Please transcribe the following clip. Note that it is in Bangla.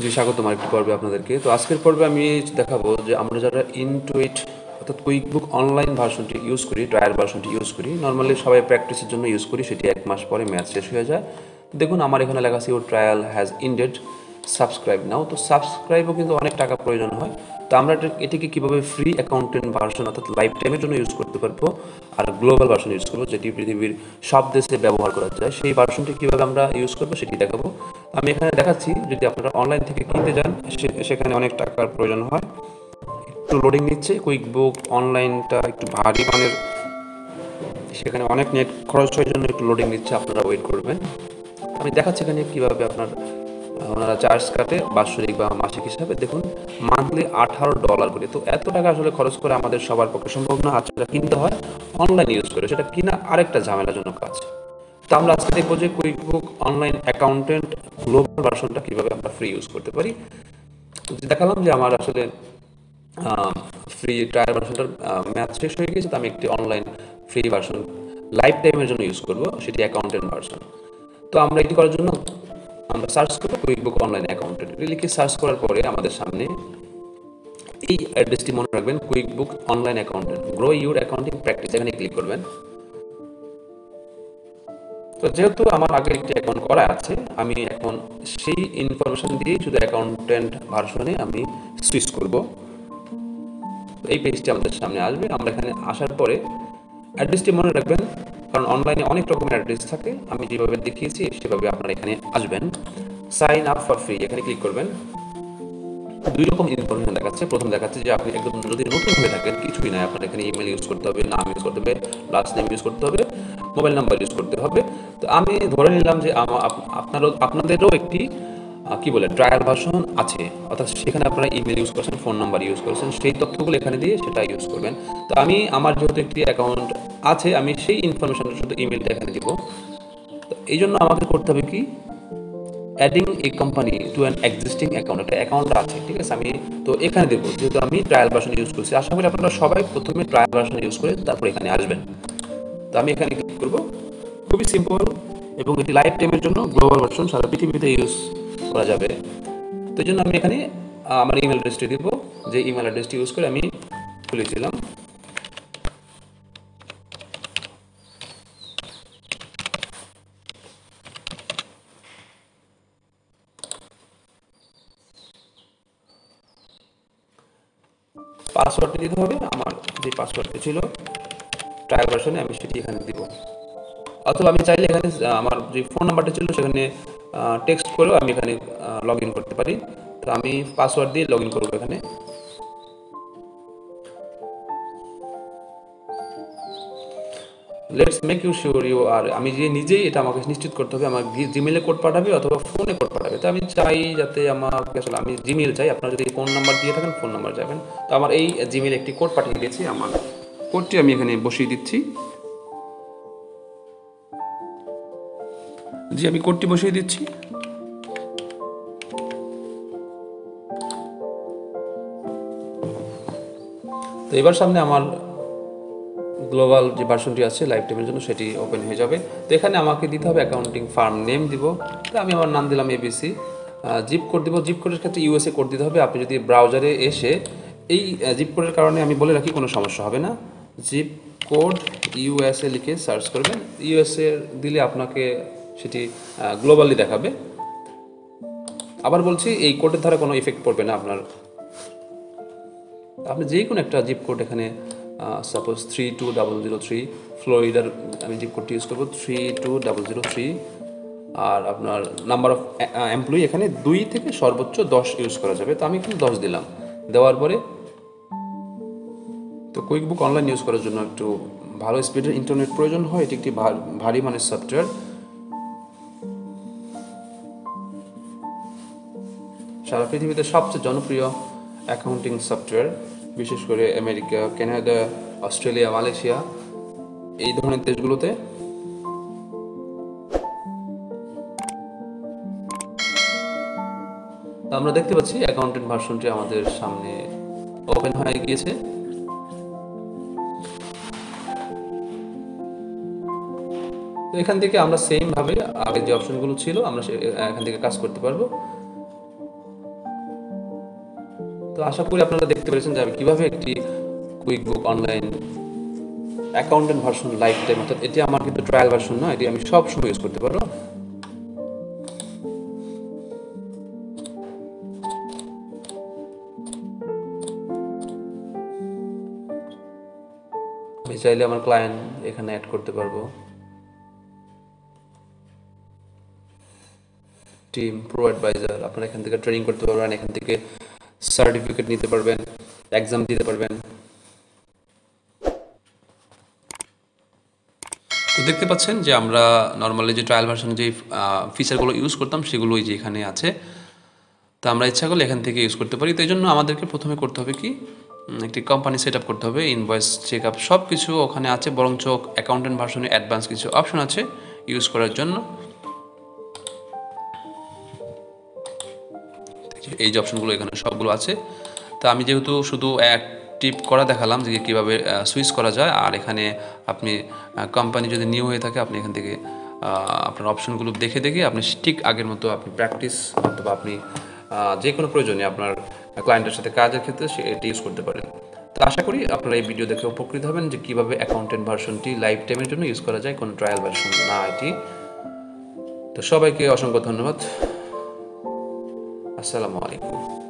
জি, স্বাগতম আরেকটি পর্বে আপনাদেরকে। তো আজকের পর্বে আমি দেখাবো যে আমরা যারা ইনটুইট অর্থাৎ কুইকবুক অনলাইন ভার্সনটি ইউজ করি, ট্রায়াল ভার্সনটি ইউজ করি, নর্মালি সবাই প্র্যাকটিসের জন্য ইউজ করি, সেটি 1 মাস পরে মেয়াদ শেষ হয়ে যায়। তো দেখুন আমার এখানে লেখা আছে your trial has ended, subscribe now. তো সাবস্ক্রাইবও কিন্তু অনেক টাকা প্রয়োজন হয়। তো আমরা এটিকে কীভাবে ফ্রি অ্যাকাউন্টেন্ট ভার্সন অর্থাৎ লাইফ টাইমের জন্য ইউজ করতে পারবো আর গ্লোবাল ভার্সন ইউজ করবো, যেটি পৃথিবীর সব দেশে ব্যবহার করা যায়, সেই ভার্সনটি কীভাবে আমরা ইউজ করবো সেটি দেখাবো। আমি এখানে দেখাচ্ছি, যদি আপনারা অনলাইন থেকে কিনতে যান সেখানে অনেক টাকার প্রয়োজন হয়। একটু লোডিং নিচ্ছে, কুইকবুক অনলাইনটা একটু ভারী মানের, সেখানে অনেক নেট খরচ হওয়ার জন্য একটু লোডিং নিচ্ছে, আপনারা ওয়েট করবেন। আমি দেখাচ্ছি এখানে কীভাবে ওনারা চার্জ কাটে বাৎসরিক বা মাসিক হিসাবে। দেখুন মান্থলি $18 করে। তো এত টাকা আসলে খরচ করে আমাদের সবার পক্ষে সম্ভব না। আর সেটা কিনতে হয় অনলাইন ইউজ করে, সেটা কিনা আরেকটা ঝামেলাজনক কাজ। তো আমরা আজকে দেখবো যে কুইকবুক অনলাইন অ্যাকাউন্টেন্ট গ্লোবাল ভার্সনটা কীভাবে আমরা ফ্রি ইউজ করতে পারি। তো দেখালাম যে আমার আসলে ফ্রি ট্রায়াল ভার্সনটার মেয়াদ শেষ হয়ে গেছে, তো আমি একটি অনলাইন ফ্রি ভার্সন লাইফ টাইমের জন্য ইউজ করবো, সেটি অ্যাকাউন্টেন্ট ভার্সন। তো আমরা এটি করার জন্য আমরা সার্চ করবো কুইকবুক অনলাইন অ্যাকাউন্টেন্ট, লিখে সার্চ করার পরে আমাদের সামনে এই অ্যাড্রেসটি মনে রাখবেন, QuickBook online accountant grow your accounting practice, এখানে ক্লিক করবেন। তো যেহেতু আমার আগে একটি অ্যাকাউন্ট করা আছে, আমি এখন সেই ইনফরমেশন দিয়ে শুধু অ্যাকাউন্টেন্ট ভার্সনে আমি সুইচ করব। এই পেজটি আমাদের সামনে আসবে। আমরা এখানে আসার পরে অ্যাড্রেসটি মনে রাখবেন, কারণ অনলাইনে অনেক রকমের অ্যাড্রেস থাকে। আমি যেভাবে দেখিয়েছি সেভাবে আপনারা এখানে আসবেন। সাইন আপ ফর ফ্রি, এখানে ক্লিক করবেন। দুই রকম ইনফরমেশন দেখাচ্ছে। প্রথম দেখাচ্ছে যে আপনি একদম যদি নতুন হয়ে থাকেন, কিছুই নাই, আপনার এখানে ইমেল ইউজ করতে হবে, নাম ইউজ করতে হবে, লাস্ট নেম ইউজ করতে হবে, মোবাইল নাম্বার ইউজ করতে হবে। তো আমি ধরে নিলাম যে আপনাদেরও একটি ট্রায়াল ভার্সন আছে, অর্থাৎ সেখানে আপনারা ইমেল ইউজ করছেন, ফোন নাম্বার ইউজ করছেন, সেই তথ্যগুলো এখানে দিয়ে সেটা ইউজ করবেন। তো আমার যেহেতু একটি অ্যাকাউন্ট আছে, আমি সেই ইনফরমেশনটা শুধু ইমেলটা এখানে দিব। তো এই জন্য আমাকে করতে হবে কি, adding a company to an existing account, একটা অ্যাকাউন্ট আছে, ঠিক আছে। আমি তো এখানে দেবো, যেহেতু আমি ট্রায়াল ভার্সন ইউজ করছি। আশা করি আপনারা সবাই প্রথমে ট্রায়াল ভার্সন ইউজ করে তারপর এখানে আসবেন। তো আমি এখানে ক্লিক করবো। খুবই সিম্পল, এবং এটি লাইফ টাইমের জন্য গ্লোবাল ভার্সন, সারা পৃথিবীতে ইউজ করা যাবে। তো এই জন্য আমি এখানে আমার ইমেল অ্যাড্রেসটি দিব, যে ইমেল অ্যাড্রেসটি ইউজ করে আমি খুলেছিলাম। পাসওয়ার্ডটি দিতে হবে, আমার যে পাসওয়ার্ডটি ছিল ট্রায়াল ভার্সনে আমি সেটি এখানে দিব। অথবা আমি চাইলে এখানে আমার যে ফোন নাম্বারটা ছিল সেখানে টেক্সট করেও আমি এখানে লগ ইন করতে পারি। তো আমি পাসওয়ার্ড দিয়ে লগ ইন করবো এখানে। Let's make you sure you are, আমি যে নিজেই এটা আমাকে নিশ্চিত করতে হবে, আমার জিমেলে কোড পাঠাবে অথবা ফোনে কোড পাঠাবে। তো আমি চাই যাতে আমাকে, আসলে আমি জিমেল চাই, আপনারা যদি ফোন নাম্বার দিয়ে থাকেন ফোন নাম্বার যাবেন। তো আমার এই জিমেল একটি কোড পাঠিয়ে দিয়েছি, আমার কোডটি আমি এখানে বসিয়ে দিচ্ছি। জি, আমি কোডটি বসিয়ে দিচ্ছি। তো এবার সামনে আমার গ্লোবাল যে ভার্সনটি আছে লাইফ টাইমের জন্য, সেটি ওপেন হয়ে যাবে। তো এখানে আমাকে দিতে হবে অ্যাকাউন্টিং ফার্ম নেম দিব। তো আমি আমার নাম দিলাম এবিসি। জিপ কোড দিব, জিপ কোডের ক্ষেত্রে ইউএসএ কোড দিতে হবে। আপনি যদি ব্রাউজারে এসে এই জিপ কোডের কারণে আমি বলে রাখি, কোনো সমস্যা হবে না। জিপ কোড ইউএসএ লিখে সার্চ করবেন। ইউএসএ দিলে আপনাকে সেটি গ্লোবালি দেখাবে। আবার বলছি, এই কোডের দ্বারা কোনো ইফেক্ট পড়বে না আপনার। আপনি যে কোনো একটা জিপ কোড এখানে, সাপোজ 32003 ফ্লোরিডার আমি জিপ কোডটি ইউজ করবো, 32003। আর আপনার নাম্বার অফ এমপ্লয়ি এখানে 2 থেকে সর্বোচ্চ 10 ইউজ করা যাবে। তো আমি এখানে 10 দিলাম। দেওয়ার পরে, তো কুইকবুক অনলাইন ইউজ করার জন্য একটু ভালো স্পিডের ইন্টারনেট প্রয়োজন হয়। এটি একটি ভারী মানের সফটওয়্যার। সারা পৃথিবীতে সবচেয়ে জনপ্রিয় অ্যাকাউন্টিং সফটওয়্যার, বিশেষ করে আমেরিকা, কানাডা, অস্ট্রেলিয়া, মালয়েশিয়া, এই ধরনের দেশগুলোতে। আমরা দেখতে পাচ্ছি অ্যাকাউন্টেন্ট ভার্সনটি আমাদের সামনে ওপেন হয়ে গিয়েছে। তো এখান থেকে আমরা সেম ভাবে আগে যে অপশনগুলো ছিল আমরা এখান থেকে কাজ করতে পারবো। তো আশা করি আপনারা দেখতে পেরেছেন যে আমি কীভাবে একটি QuickBook online accountant version life time, অর্থাৎ এটি আমার কিন্তু ট্রায়াল ভার্সন না, এটি আমি সব সময় ইউজ করতে পারবো। আমি চাইলে আমার ক্লায়েন্ট এখানে অ্যাড করতে পারবো, টিম, প্রো অ্যাডভাইজার, আপনারা এখান থেকে ট্রেনিং করতে পারবেন, এখান থেকে সার্টিফিকেট নিতে পারবেন, এক্সাম দিতে পারবেন। তো দেখতে পাচ্ছেন যে আমরা নর্মালি যে ট্রায়াল ভার্সনে যে ফিচারগুলো ইউজ করতাম সেগুলোই যে এখানে আছে। তো আমরা ইচ্ছা করলে এখান থেকে ইউজ করতে পারি। তো এই জন্য আমাদেরকে প্রথমে করতে হবে কি, একটি কোম্পানি সেট আপ করতে হবে, ইনভয়েস চেক আপ সব কিছু ওখানে আছে, বরঞ্চ অ্যাকাউন্টেন্ট ভার্সনে অ্যাডভান্স কিছু অপশন আছে ইউজ করার জন্য। এই যে অপশনগুলো এখানে সবগুলো আছে। তো আমি যেহেতু শুধু অ্যাক্টিভ করা দেখালাম যে কীভাবে সুইচ করা যায়, আর এখানে আপনি কোম্পানি যদি নিউ হয়ে থাকে আপনি এখান থেকে আপনার অপশনগুলো দেখে দেখে আপনি ঠিক আগের মতো আপনি প্র্যাকটিস অথবা আপনি যে কোনো প্রয়োজনে আপনার ক্লায়েন্টের সাথে কাজের ক্ষেত্রে এটি ইউজ করতে পারেন। তো আশা করি আপনারা এই ভিডিও দেখে উপকৃত হবেন যে কীভাবে অ্যাকাউন্টেন্ট ভার্সনটি লাইফ টাইমের জন্য ইউজ করা যায়, কোনো ট্রায়াল ভার্সন না এটি। তো সবাইকে অসংখ্য ধন্যবাদ। আসসালামু আলাইকুম।